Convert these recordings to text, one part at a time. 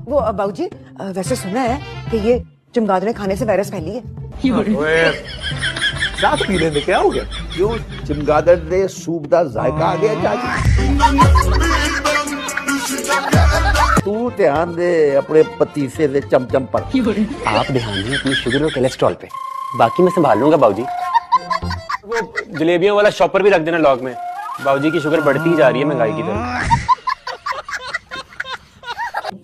वो बाबूजी वैसे सुना है कि ये चमगादड़ खाने से वायरस फैली है। साथ पी लेने क्या हो गया? क्यों चमगादड़ दे सूप दा जायका आ गया चाची। तू ध्यान दे अपने पतीसे दे चमचम पर। आप ध्यान दें अपनी शुगर और कोलेस्ट्रॉल पे, बाकी मैं संभाल लूंगा बाबूजी। वो जलेबियों वाला शॉपर भी रख देना लॉग में। बाबूजी की शुगर बढ़ती ही जा रही है महंगाई की तरफ।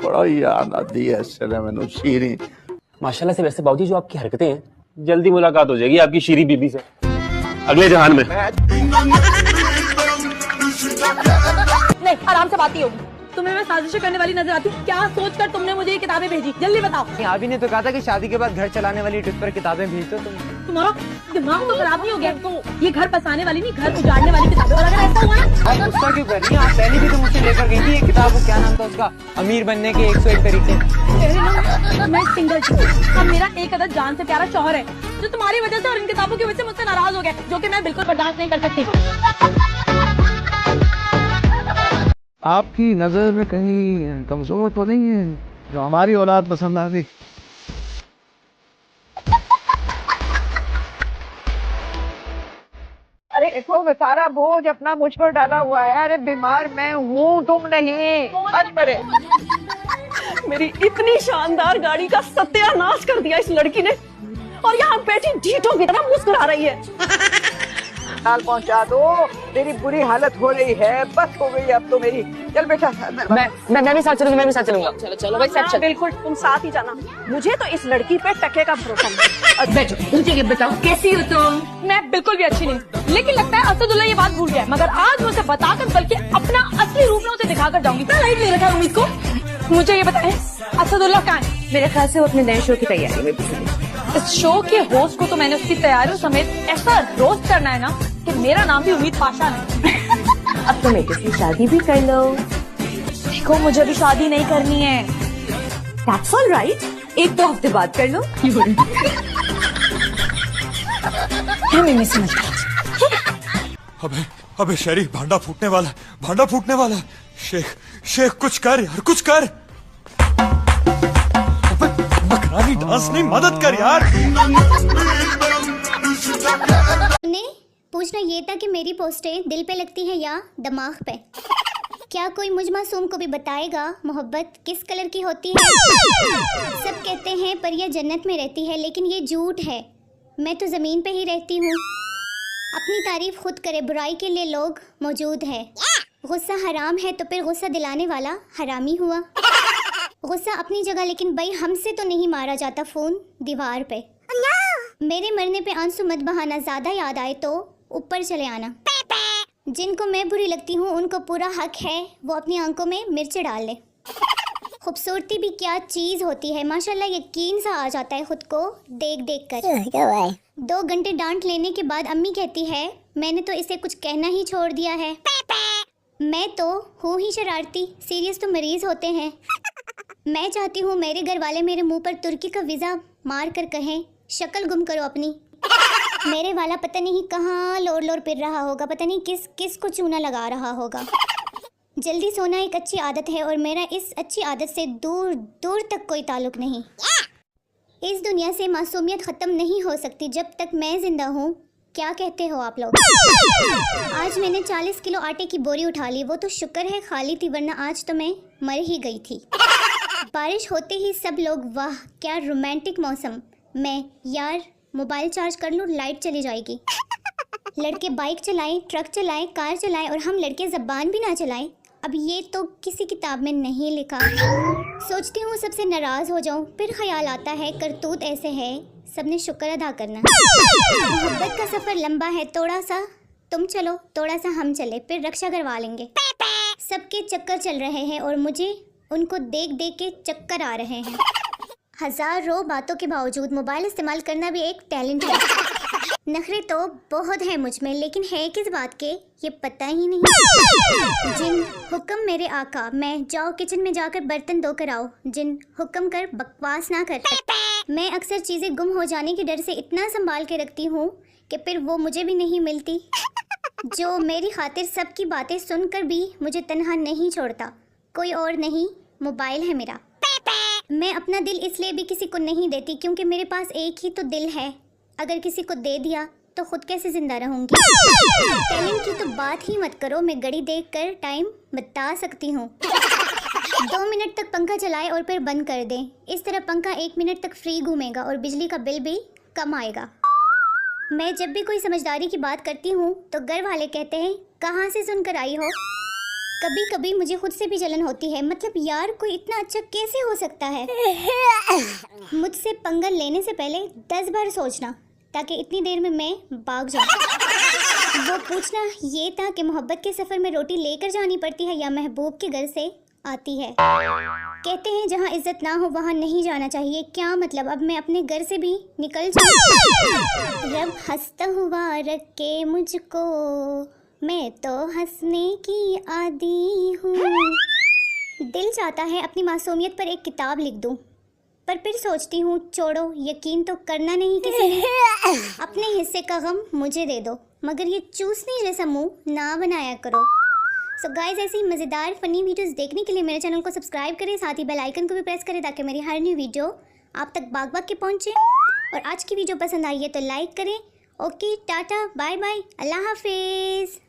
बड़ा याद आती है इसने मैंने शीरी। माशाल्लाह से वैसे बाबूजी जो आपकी हरकतें हैं, जल्दी मुलाकात हो जाएगी आपकी शीरी बीबी से अगले जहान में। नहीं, आराम से बात ही होगी। तुम्हें मैं साजिशें करने वाली नजर आती हूँ? क्या सोचकर तुमने मुझे ये किताबें भेजी? जल्दी बताओ। अभी ने तो कहा था कि शादी के बाद घर चलाने वाली ट्रिप पर किताबें भेज दो। तुम्हारा दिमाग तो खराब नहीं हो गया? तो ये घर बसाने वाली नहीं, घर उजाड़ने वाली किताबें। और अगर ऐसा हुआ ना, आप गुस्सा क्यों कर रही हैं? आप पहले भी तो मुझसे लेकर गई थी ये किताब, को क्या नाम था उसका, अमीर बनने के 101 तरीके। मैं सिंगल थी। अब मेरा एक अदद जान से प्यारा शौहर है जो तुम्हारी वजह से और इन किताबों की वजह से मुझसे नाराज हो गया, जो कि मैं बिल्कुल बर्दाश्त नहीं कर सकती। आपकी नजर में कहीं कमजोर तो नहीं है जो हमारी औलाद पसंद आ गई? अरे देखो सारा बोझ अपना मुझ पर डाला हुआ है। अरे बीमार मैं हूँ, तुम नहीं। आज मरे। मेरी इतनी शानदार गाड़ी का सत्यानाश कर दिया इस लड़की ने, और यहाँ बैठी ढीठों की तरह मुस्कुरा रही है। हाल पहुँचा दो, मेरी बुरी हालत हो रही है। बस हो गई अब तो मेरी। चल बेटा मैं भी साथ चलूंगी। मैं भी साथ चलूंगा। चलो चलो भाई साथ चलो। बिल्कुल तुम साथ ही जाना। मुझे तो इस लड़की पे टके का भरोसा नहीं। बैठो, मुझे बताओ कैसी हो तुम? मैं बिल्कुल भी अच्छी नहीं, लेकिन लगता है असदुल्ला ये बात भूल गया। मगर आज मैं उसे बताकर बल्कि अपना असली रूप में उसे दिखाकर जाऊंगी। इतना लाइट ले रखा है उम्मीद को। मुझे ये बताएं असदुल्ला कहाँ है? मेरे ख्याल से वो अपने नए शो की तैयारी में। इस शो के होस्ट को तो मैंने उसकी तैयारियों समेत ऐसा रोस्ट करना है ना कि मेरा नाम भी उम्मीद पाशा है। अब तो मेरे से शादी भी कर लो। देखो मुझे अभी शादी नहीं करनी है। That's all right. 1-2 हफ्ते बाद कर लो। मैं समझ गई। अबे शरीफ भांडा फूटने वाला, भांडा फूटने वाला। शेख कुछ कर यार, कुछ कर। अबे मकरानी डांस नहीं, मदद कर यार। पूछना ये था कि मेरी पोस्टें दिल पे लगती हैं या दिमाग पे? क्या कोई मुझ मासूम को भी बताएगा मोहब्बत किस कलर की होती है? सब कहते हैं पर यह जन्नत में रहती है, लेकिन ये झूठ है। मैं तो ज़मीन पे ही रहती हूँ। अपनी तारीफ खुद करे, बुराई के लिए लोग मौजूद है। गुस्सा हराम है तो फिर गुस्सा दिलाने वाला हरामी हुआ। गुस्सा अपनी जगह, लेकिन भाई हमसे तो नहीं मारा जाता फ़ोन दीवार पे। मेरे मरने पे आंसू मत बहाना, ज़्यादा याद आए तो ऊपर चले आना। जिनको मैं बुरी लगती हूँ उनको पूरा हक है वो अपनी आंखों में मिर्च डाल ले। खूबसूरती भी क्या चीज़ होती है, माशाल्लाह यकीन सा आ जाता है खुद को देख देख कर। 2 घंटे डांट लेने के बाद अम्मी कहती है मैंने तो इसे कुछ कहना ही छोड़ दिया है। मैं तो हूँ ही शरारती, सीरियस तो मरीज होते हैं। मैं चाहती हूँ मेरे घर वाले मेरे मुंह पर तुर्की का वीज़ा मार कर कहें शक्ल गुम करो अपनी। मेरे वाला पता नहीं कहाँ लोर लोर फिर रहा होगा, पता नहीं किस किस को चूना लगा रहा होगा। जल्दी सोना एक अच्छी आदत है और मेरा इस अच्छी आदत से दूर दूर तक कोई ताल्लुक नहीं। इस दुनिया से मासूमियत ख़त्म नहीं हो सकती जब तक मैं जिंदा हूँ। क्या कहते हो आप लोग? आज मैंने 40 किलो आटे की बोरी उठा ली, वो तो शुक्र है खाली थी, वरना आज तो मैं मर ही गई थी। बारिश होते ही सब लोग वाह क्या रोमांटिक मौसम। मैं यार मोबाइल चार्ज कर लूँ, लाइट चली जाएगी। लड़के बाइक चलाएं, ट्रक चलाएं, कार चलाएं और हम लड़के ज़बान भी ना चलाएं। अब ये तो किसी किताब में नहीं लिखा। सोचती हूँ सबसे नाराज़ हो जाऊँ, फिर ख्याल आता है करतूत ऐसे है सबने शुक्र अदा करना। मोहब्बत का सफ़र लंबा है, थोड़ा सा तुम चलो थोड़ा सा हम चले, फिर रक्षा करवा लेंगे। सबके चक्कर चल रहे हैं और मुझे उनको देख देख के चक्कर आ रहे हैं। हज़ारों बातों के बावजूद मोबाइल इस्तेमाल करना भी एक टैलेंट है। नखरे तो बहुत है मुझ में, लेकिन है किस बात के ये पता ही नहीं। जिन हुक्म मेरे आका, मैं जाओ किचन में जाकर बर्तन धो कर आओ, जिन हुक्म कर बकवास ना कर। मैं अक्सर चीज़ें गुम हो जाने के डर से इतना संभाल के रखती हूँ कि फिर वो मुझे भी नहीं मिलती। जो मेरी खातिर सबकी बातें सुनकर भी मुझे तन्हा नहीं छोड़ता, कोई और नहीं मोबाइल है मेरा। मैं अपना दिल इसलिए भी किसी को नहीं देती क्योंकि मेरे पास एक ही तो दिल है। अगर किसी को दे दिया तो खुद कैसे जिंदा रहूंगी। टैलेंट की तो बात ही मत करो, मैं घड़ी देखकर टाइम बता सकती हूँ। 2 मिनट तक पंखा चलाए और फिर बंद कर दें। इस तरह पंखा 1 मिनट तक फ्री घूमेगा और बिजली का बिल भी कम आएगा। मैं जब भी कोई समझदारी की बात करती हूँ तो घर वाले कहते हैं कहाँ से सुनकर आई हो। कभी कभी मुझे खुद से भी जलन होती है, मतलब यार कोई इतना अच्छा कैसे हो सकता है। मुझसे पंगा लेने से पहले 10 बार सोचना ताकि इतनी देर में मैं भाग जाऊँ। वो पूछना ये था कि मोहब्बत के सफ़र में रोटी लेकर जानी पड़ती है या महबूब के घर से आती है। कहते हैं जहाँ इज्जत ना हो वहाँ नहीं जाना चाहिए। क्या मतलब अब मैं अपने घर से भी निकल जाऊँ। रब हंसता हुआ रखे मुझको, मैं तो हंसने की आदी हूँ। दिल चाहता है अपनी मासूमियत पर एक किताब लिख दूँ, पर फिर सोचती हूँ छोड़ो, यकीन तो करना नहीं किसी ने। अपने हिस्से का गम मुझे दे दो, मगर ये चूसने जैसा मुंह ना बनाया करो। सो गाइस, ऐसी मज़ेदार फ़नी वीडियोस देखने के लिए मेरे चैनल को सब्सक्राइब करें, साथ ही बेल आइकन को भी प्रेस करें ताकि मेरी हर न्यू वीडियो आप तक भाग भाग के पहुँचे। और आज की वीडियो पसंद आई है तो लाइक करें। ओके, टाटा, बाय बाय, अल्लाह हाफिज़।